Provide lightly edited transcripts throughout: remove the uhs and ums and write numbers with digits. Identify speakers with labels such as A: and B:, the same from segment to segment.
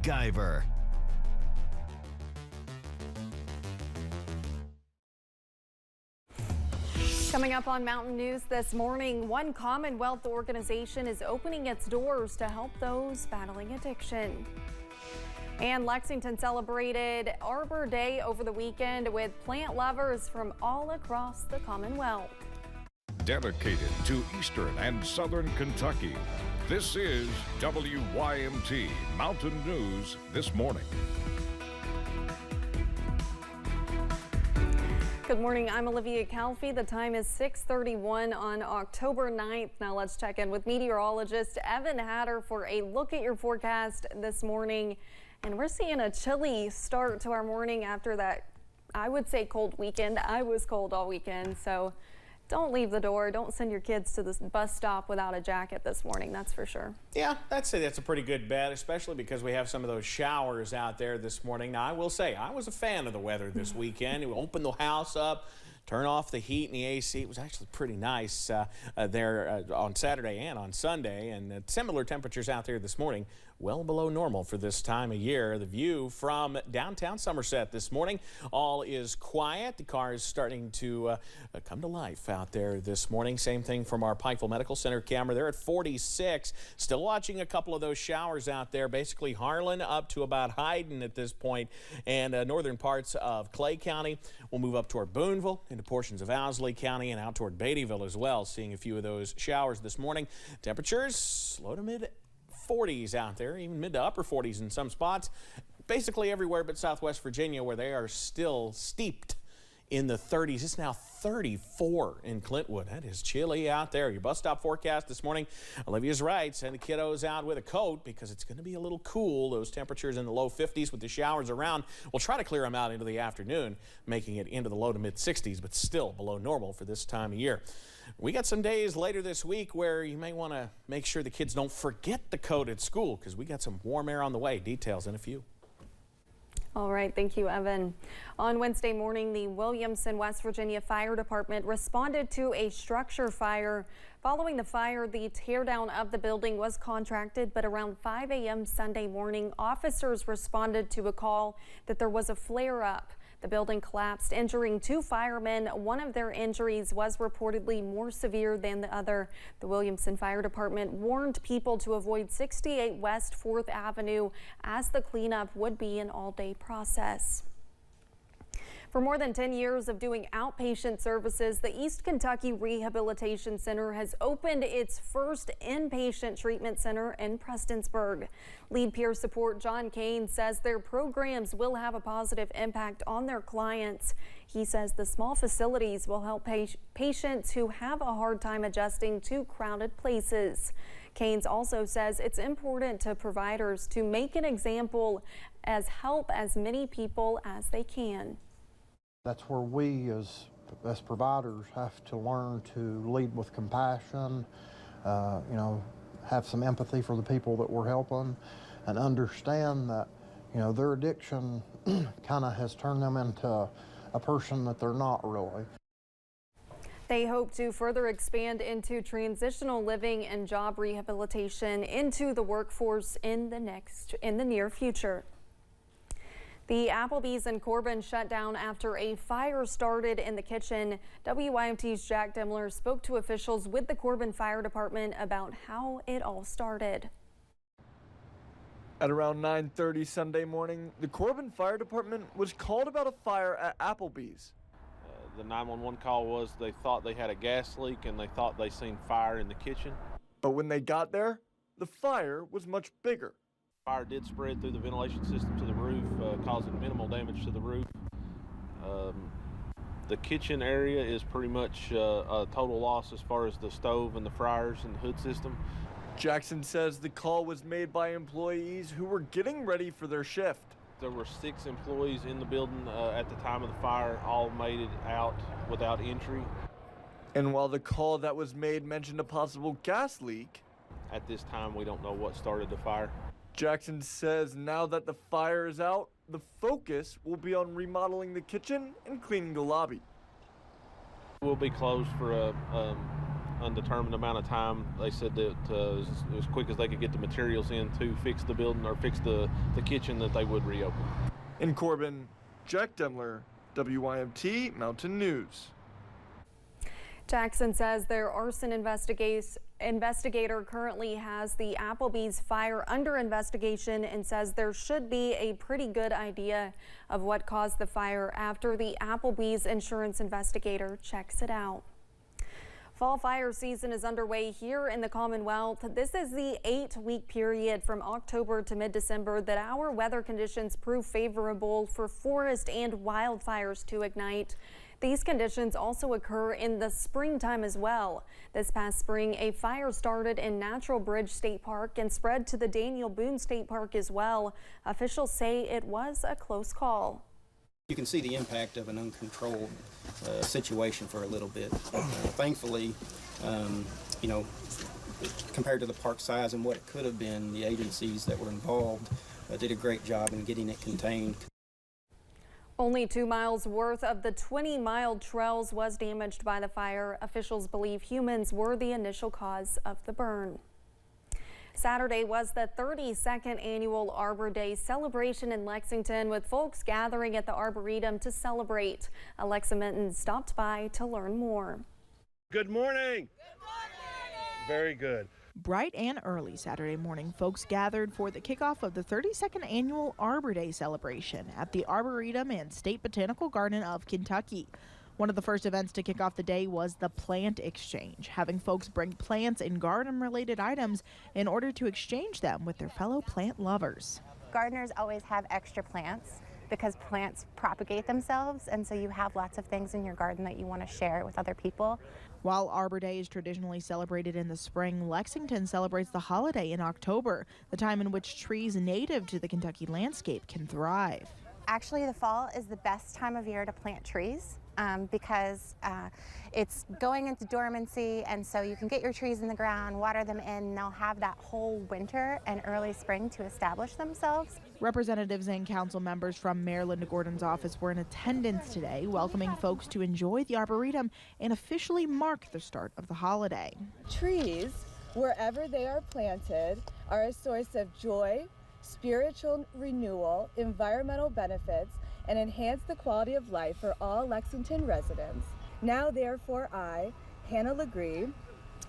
A: MacGyver.
B: Coming up on Mountain News this morning, one Commonwealth organization is opening its doors to help those battling addiction. And Lexington celebrated Arbor Day over the weekend with plant lovers from all across the Commonwealth.
C: Dedicated to Eastern and Southern Kentucky, this is WYMT Mountain News This Morning.
B: Good morning, I'm Olivia Calfee. The time is 6:31 on October 9th. Now let's check in with meteorologist Evan Hatter for a look at your forecast this morning. And we're seeing a chilly start to our morning after that, I would say, cold weekend. I was cold all weekend, so don't leave the door. Don't send your kids to the bus stop without a jacket this morning, that's for sure.
D: Yeah, that's a pretty good bet, especially because we have some of those showers out there this morning. Now, I will say, I was a fan of the weather this weekend. We opened the house up, turn off the heat and the AC. It was actually pretty nice there on Saturday and on Sunday, and similar temperatures out there this morning, well below normal for this time of year. The view from downtown Somerset this morning, all is quiet. The car is starting to come to life out there this morning. Same thing from our Pikeville Medical Center camera. They're at 46. Still watching a couple of those showers out there, basically Harlan up to about Hyden at this point, and northern parts of Clay County. We'll move up toward Booneville, into portions of Owsley County, and out toward Beattyville as well. Seeing a few of those showers this morning. Temperatures low to mid 40s out there, even mid to upper 40s in some spots. Basically everywhere but Southwest Virginia, where they are still steeped in the 30s. It's now 34 in Clintwood. That is chilly out there. Your bus stop forecast this morning. Olivia's right. Send the kiddos out with a coat because it's going to be a little cool. Those temperatures in the low 50s with the showers around. We'll try to clear them out into the afternoon, making it into the low to mid 60s, but still below normal for this time of year. We got some days later this week where you may want to make sure the kids don't forget the coat at school because we got some warm air on the way. Details in a few.
B: All right, thank you, Evan. On Wednesday morning, the Williamson, West Virginia Fire Department responded to a structure fire. Following the fire, the teardown of the building was contracted, but around 5 a.m. Sunday morning, officers responded to a call that there was a flare-up. The building collapsed, injuring 2 firemen. One of their injuries was reportedly more severe than the other. The Williamson Fire Department warned people to avoid 68 West 4th Avenue as the cleanup would be an all-day process. For more than 10 years of doing outpatient services, the East Kentucky Rehabilitation Center has opened its first inpatient treatment center in Prestonsburg. Lead peer support John Kane says their programs will have a positive impact on their clients. He says the small facilities will help patients who have a hard time adjusting to crowded places. Keynes also says it's important to providers to make an example as help as many people as they can.
E: That's where we as providers have to learn to lead with compassion, have some empathy for the people that we're helping, and understand that, their addiction kind of has turned them into a person that they're not really.
B: They hope to further expand into transitional living and job rehabilitation into the workforce in the near future. The Applebee's in Corbin shut down after a fire started in the kitchen. WYMT's Jack Demler spoke to officials with the Corbin Fire Department about how it all started.
F: At around 9:30 Sunday morning, the Corbin Fire Department was called about a fire at Applebee's.
G: The 911 call was they thought they had a gas leak and they thought they seen fire in the kitchen.
F: But when they got there, the fire was much bigger.
G: Fire did spread through the ventilation system to the roof, causing minimal damage to the roof. The kitchen area is pretty much a total loss as far as the stove and the fryers and the hood system.
F: Jackson says the call was made by employees who were getting ready for their shift.
G: There were 6 employees in the building at the time of the fire. All made it out without injury.
F: And while the call that was made mentioned a possible gas leak,
G: at this time we don't know what started the fire.
F: Jackson says now that the fire is out, the focus will be on remodeling the kitchen and cleaning the lobby.
G: We'll be closed for undetermined amount of time. They said that as quick as they could get the materials in to fix the building or fix the kitchen, that they would reopen.
F: In Corbin, Jack Demler, WYMT Mountain News.
B: Jackson says their arson investigator currently has the Applebee's fire under investigation and says there should be a pretty good idea of what caused the fire after the Applebee's insurance investigator checks it out. Fall fire season is underway here in the Commonwealth. This is the 8-week period from October to mid-December that our weather conditions prove favorable for forest and wildfires to ignite. These conditions also occur in the springtime as well. This past spring, a fire started in Natural Bridge State Park and spread to the Boone State Park as well. Officials say it was a close call.
A: You can see the impact of an uncontrolled situation for a little bit. Thankfully, you know, compared to the park size and what it could have been, the agencies that were involved did a great job in getting it contained.
B: Only 2 miles worth of the 20-mile trails was damaged by the fire. Officials believe humans were the initial cause of the burn. Saturday was the 32nd annual Arbor Day celebration in Lexington, with folks gathering at the Arboretum to celebrate. Alexa Minton stopped by to learn more.
H: Good morning. Good morning. Very good.
I: Bright and early Saturday morning, folks gathered for the kickoff of the 32nd annual Arbor Day celebration at the Arboretum and State Botanical Garden of Kentucky. One of the first events to kick off the day was the plant exchange, having folks bring plants and garden-related items in order to exchange them with their fellow plant lovers.
J: Gardeners always have extra plants because plants propagate themselves, and so you have lots of things in your garden that you want to share with other people.
I: While Arbor Day is traditionally celebrated in the spring, Lexington celebrates the holiday in October, the time in which trees native to the Kentucky landscape can thrive.
J: Actually, the fall is the best time of year to plant trees because it's going into dormancy, and so you can get your trees in the ground, water them in, and they'll have that whole winter and early spring to establish themselves.
I: Representatives and council members from Mayor Linda Gordon's office were in attendance today, welcoming folks to enjoy the Arboretum and officially mark the start of the holiday.
K: Trees, wherever they are planted, are a source of joy, spiritual renewal, environmental benefits, and enhance the quality of life for all Lexington residents. Now, therefore, I, Hannah Legree,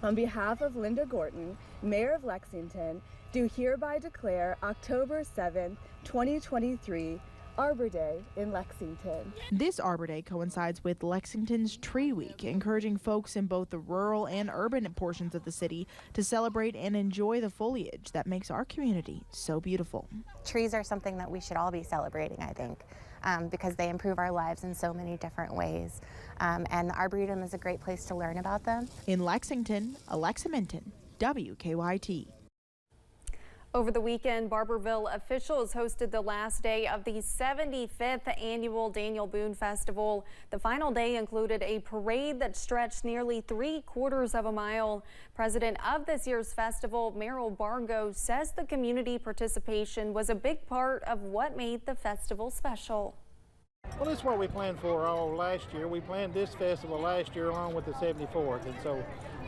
K: on behalf of Linda Gordon, Mayor of Lexington, do hereby declare October 7th, 2023, Arbor Day in Lexington.
I: This Arbor Day coincides with Lexington's Tree Week, encouraging folks in both the rural and urban portions of the city to celebrate and enjoy the foliage that makes our community so beautiful.
J: Trees are something that we should all be celebrating, I think, because they improve our lives in so many different ways. And the Arboretum is a great place to learn about them.
I: In Lexington, Alexa Minton, WKYT.
B: Over the weekend, Barbourville officials hosted the last day of the 75th annual Daniel Boone Festival. The final day included a parade that stretched nearly 3/4 of a mile. President of this year's festival, Merrill Bargo, says the community participation was a big part of what made the festival special.
L: Well, this is what we planned for all last year. We planned this festival last year along with the 74th, and so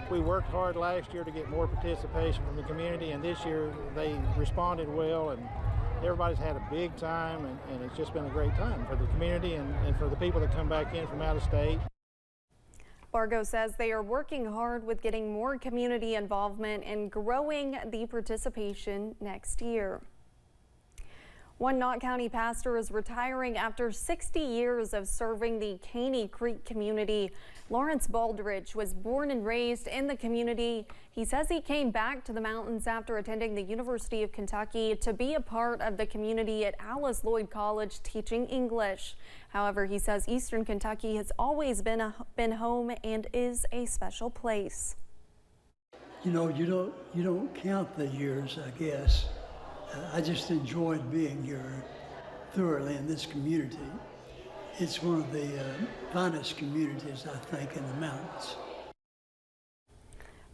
L: we worked hard last year to get more participation from the community, and this year they responded well, and everybody's had a big time, and it's just been a great time for the community and for the people that come back in from out of state.
B: Bargo says they are working hard with getting more community involvement and growing the participation next year. One Knott County pastor is retiring after 60 years of serving the Caney Creek community. Lawrence Baldridge was born and raised in the community. He says he came back to the mountains after attending the University of Kentucky to be a part of the community at Alice Lloyd College teaching English. However, he says Eastern Kentucky has always been home and is a special place.
M: You know, you don't count the years, I guess. I just enjoyed being here thoroughly in this community. It's one of the finest communities, I think, in the mountains.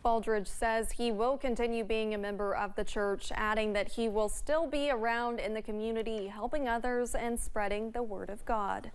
B: Baldridge says he will continue being a member of the church, adding that he will still be around in the community, helping others and spreading the word of God.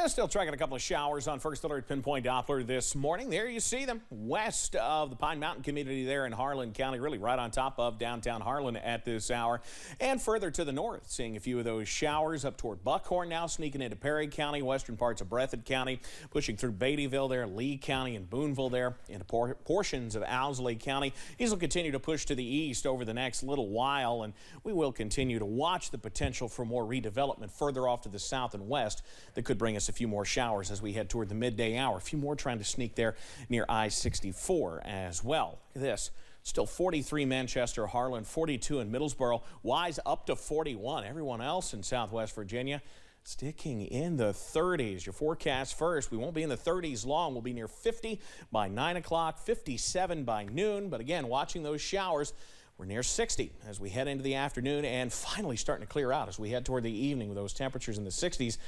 D: And still tracking a couple of showers on First Alert Pinpoint Doppler this morning. There you see them west of the Pine Mountain community there in Harlan County, really right on top of downtown Harlan at this hour. And further to the north, seeing a few of those showers up toward Buckhorn now, sneaking into Perry County, western parts of Breathitt County, pushing through Beattyville there, Lee County and Booneville there, into portions of Owsley County. These will continue to push to the east over the next little while, and we will continue to watch the potential for more redevelopment further off to the south and west that could bring us a few more showers as we head toward the midday hour. A few more trying to sneak there near I-64 as well. Look at this. Still 43 Manchester, Harlan, 42 in Middlesboro, Wise up to 41. Everyone else in Southwest Virginia sticking in the 30s. Your forecast first. We won't be in the 30s long. We'll be near 50 by 9 o'clock, 57 by noon. But again, watching those showers, we're near 60 as we head into the afternoon and finally starting to clear out as we head toward the evening with those temperatures in the 60s.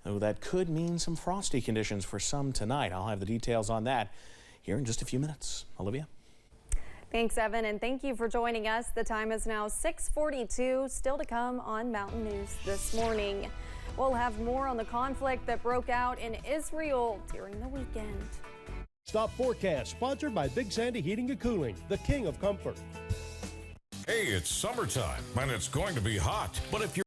D: Though that could mean some frosty conditions for some tonight. I'll have the details on that here in just a few minutes. Olivia?
B: Thanks, Evan, and thank you for joining us. The time is now 6:42. Still to come on Mountain News this morning. We'll have more on the conflict that broke out in Israel during the weekend.
N: Stop Forecast, sponsored by Big Sandy Heating and Cooling, the king of comfort.
C: Hey, it's summertime and it's going to be hot, but if you're